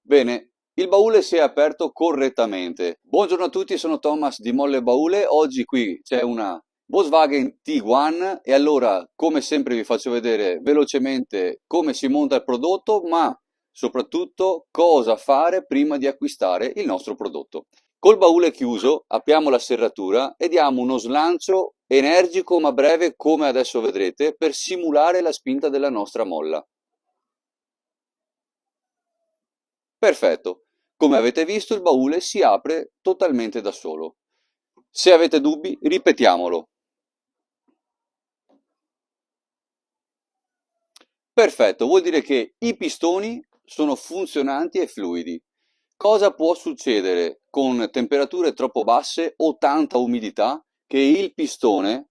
Bene, il baule si è aperto correttamente. Buongiorno a tutti, sono Thomas di Molle Baule. Oggi qui c'è una Volkswagen Tiguan e allora, come sempre, vi faccio vedere velocemente come si monta il prodotto, ma soprattutto cosa fare prima di acquistare il nostro prodotto. Col baule chiuso, apriamo la serratura e diamo uno slancio energico ma breve, come adesso vedrete, per simulare la spinta della nostra molla. Perfetto. Come avete visto, il baule si apre totalmente da solo. Se avete dubbi, ripetiamolo. Perfetto, vuol dire che i pistoni sono funzionanti e fluidi. Cosa può succedere con temperature troppo basse o tanta umidità? Che il pistone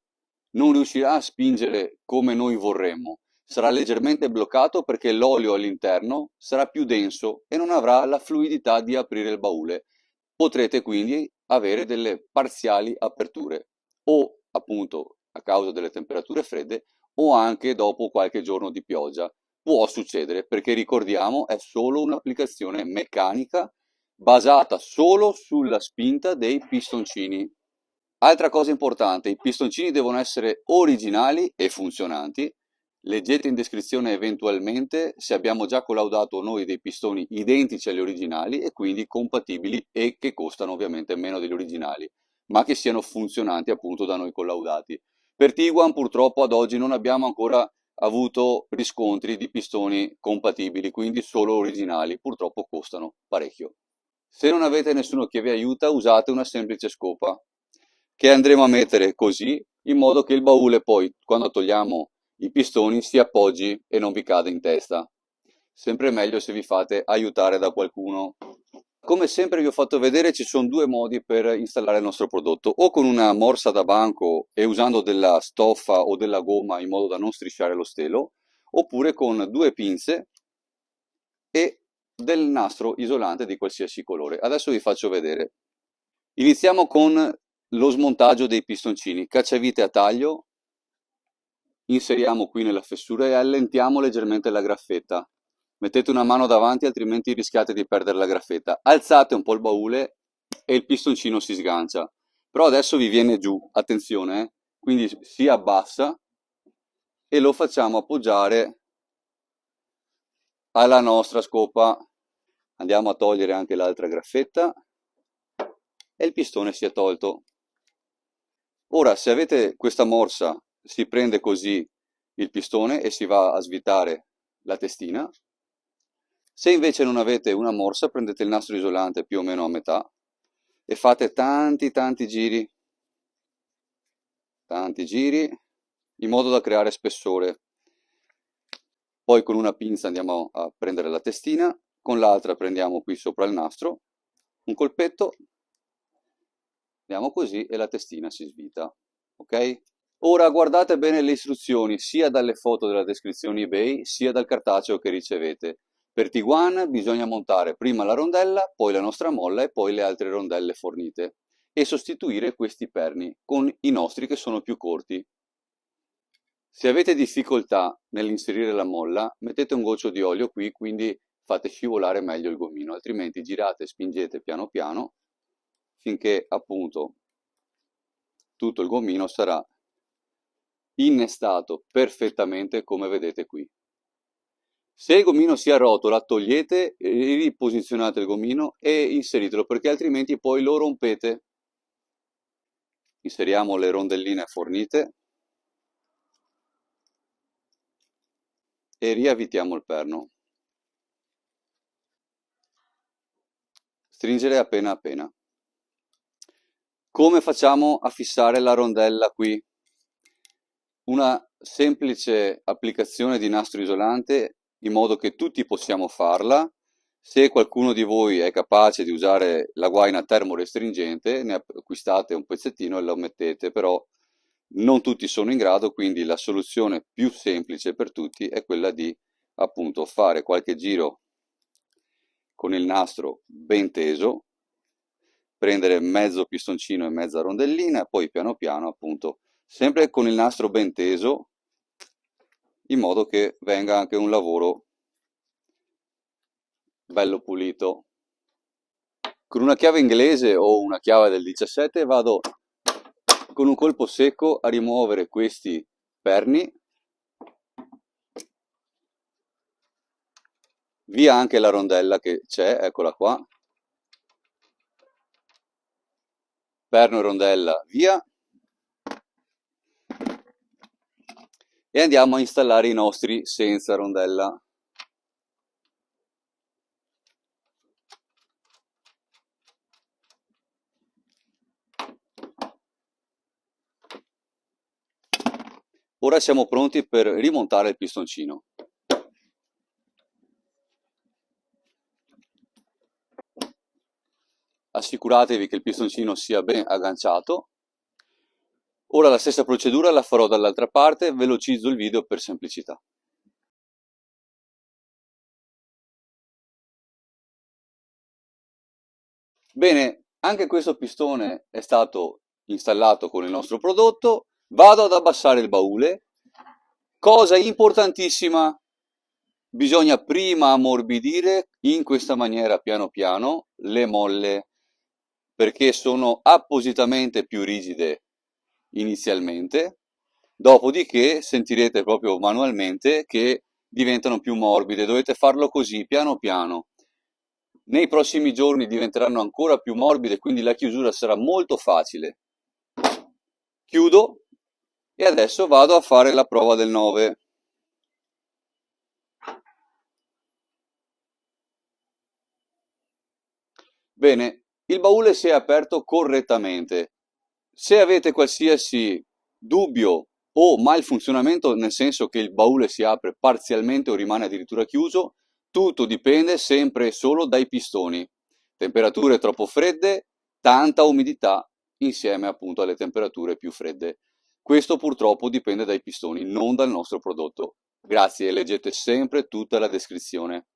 non riuscirà a spingere come noi vorremmo. Sarà leggermente bloccato perché l'olio all'interno sarà più denso e non avrà la fluidità di aprire il baule. Potrete quindi avere delle parziali aperture o appunto a causa delle temperature fredde o anche dopo qualche giorno di pioggia. Può succedere perché ricordiamo è solo un'applicazione meccanica basata solo sulla spinta dei pistoncini. Altra cosa importante, i pistoncini devono essere originali e funzionanti. Leggete in descrizione eventualmente se abbiamo già collaudato noi dei pistoni identici agli originali e quindi compatibili e che costano ovviamente meno degli originali, ma che siano funzionanti appunto da noi collaudati. Per Tiguan purtroppo ad oggi non abbiamo ancora avuto riscontri di pistoni compatibili, quindi solo originali, purtroppo costano parecchio. Se non avete nessuno che vi aiuta, usate una semplice scopa che andremo a mettere così, in modo che il baule poi, quando togliamo i pistoni, si appoggi e non vi cade in testa. Sempre meglio se vi fate aiutare da qualcuno. Come sempre vi ho fatto vedere, ci sono due modi per installare il nostro prodotto, o con una morsa da banco e usando della stoffa o della gomma in modo da non strisciare lo stelo, oppure con due pinze e del nastro isolante di qualsiasi colore. Adesso vi faccio vedere. Iniziamo con lo smontaggio dei pistoncini. Cacciavite a taglio, inseriamo qui nella fessura e allentiamo leggermente la graffetta. Mettete una mano davanti, altrimenti rischiate di perdere la graffetta. Alzate un po' il baule e il pistoncino si sgancia. Però adesso vi viene giù, attenzione, quindi si abbassa e lo facciamo appoggiare alla nostra scopa. Andiamo a togliere anche l'altra graffetta e il pistone si è tolto. Ora, se avete questa morsa, si prende così il pistone e si va a svitare la testina. Se invece non avete una morsa, prendete il nastro isolante più o meno a metà e fate tanti giri, in modo da creare spessore. Poi con una pinza andiamo a prendere la testina, con l'altra prendiamo qui sopra il nastro, un colpetto, andiamo così e la testina si svita. Ok? Ora guardate bene le istruzioni sia dalle foto della descrizione eBay sia dal cartaceo che ricevete. Per Tiguan bisogna montare prima la rondella, poi la nostra molla e poi le altre rondelle fornite e sostituire questi perni con i nostri che sono più corti. Se avete difficoltà nell'inserire la molla, mettete un goccio di olio qui, quindi fate scivolare meglio il gomino, altrimenti girate e spingete piano piano finché appunto tutto il gomino sarà innestato perfettamente come vedete qui. Se il gomino si arrotola, togliete, riposizionate il gomino e inseritelo perché altrimenti poi lo rompete. Inseriamo le rondelline fornite e riavvitiamo il perno. Stringere appena appena. Come facciamo a fissare la rondella qui? Una semplice applicazione di nastro isolante in modo che tutti possiamo farla. Se qualcuno di voi è capace di usare la guaina termorestringente, ne acquistate un pezzettino e lo mettete, però non tutti sono in grado, quindi la soluzione più semplice per tutti è quella di appunto fare qualche giro con il nastro ben teso, prendere mezzo pistoncino e mezza rondellina, poi piano piano appunto sempre con il nastro ben teso, in modo che venga anche un lavoro bello pulito. Con una chiave inglese o una chiave del 17 vado con un colpo secco a rimuovere questi perni, via anche la rondella che c'è, eccola qua, perno e rondella via, e andiamo a installare i nostri senza rondella. Ora siamo pronti per rimontare il pistoncino. Assicuratevi che il pistoncino sia ben agganciato. Ora la stessa procedura la farò dall'altra parte, velocizzo il video per semplicità. Bene, anche questo pistone è stato installato con il nostro prodotto. Vado ad abbassare il baule. Cosa importantissima, bisogna prima ammorbidire in questa maniera piano piano le molle, perché sono appositamente più rigide inizialmente, dopodiché sentirete proprio manualmente che diventano più morbide. Dovete farlo così piano piano. Nei prossimi giorni diventeranno ancora più morbide, quindi la chiusura sarà molto facile. Chiudo e adesso vado a fare la prova del 9. Bene, il baule si è aperto correttamente. Se avete qualsiasi dubbio o malfunzionamento, nel senso che il baule si apre parzialmente o rimane addirittura chiuso, tutto dipende sempre e solo dai pistoni. Temperature troppo fredde, tanta umidità insieme appunto alle temperature più fredde. Questo purtroppo dipende dai pistoni, non dal nostro prodotto. Grazie, leggete sempre tutta la descrizione.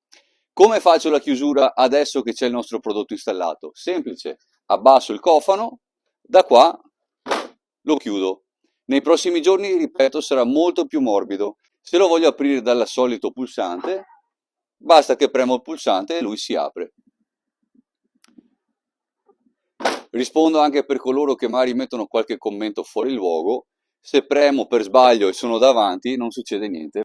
Come faccio la chiusura adesso che c'è il nostro prodotto installato? Semplice, abbasso il cofano, da qua lo chiudo. Nei prossimi giorni, ripeto, sarà molto più morbido. Se lo voglio aprire dal solito pulsante, basta che premo il pulsante e lui si apre. Rispondo anche per coloro che magari mettono qualche commento fuori luogo. Se premo per sbaglio e sono davanti, non succede niente.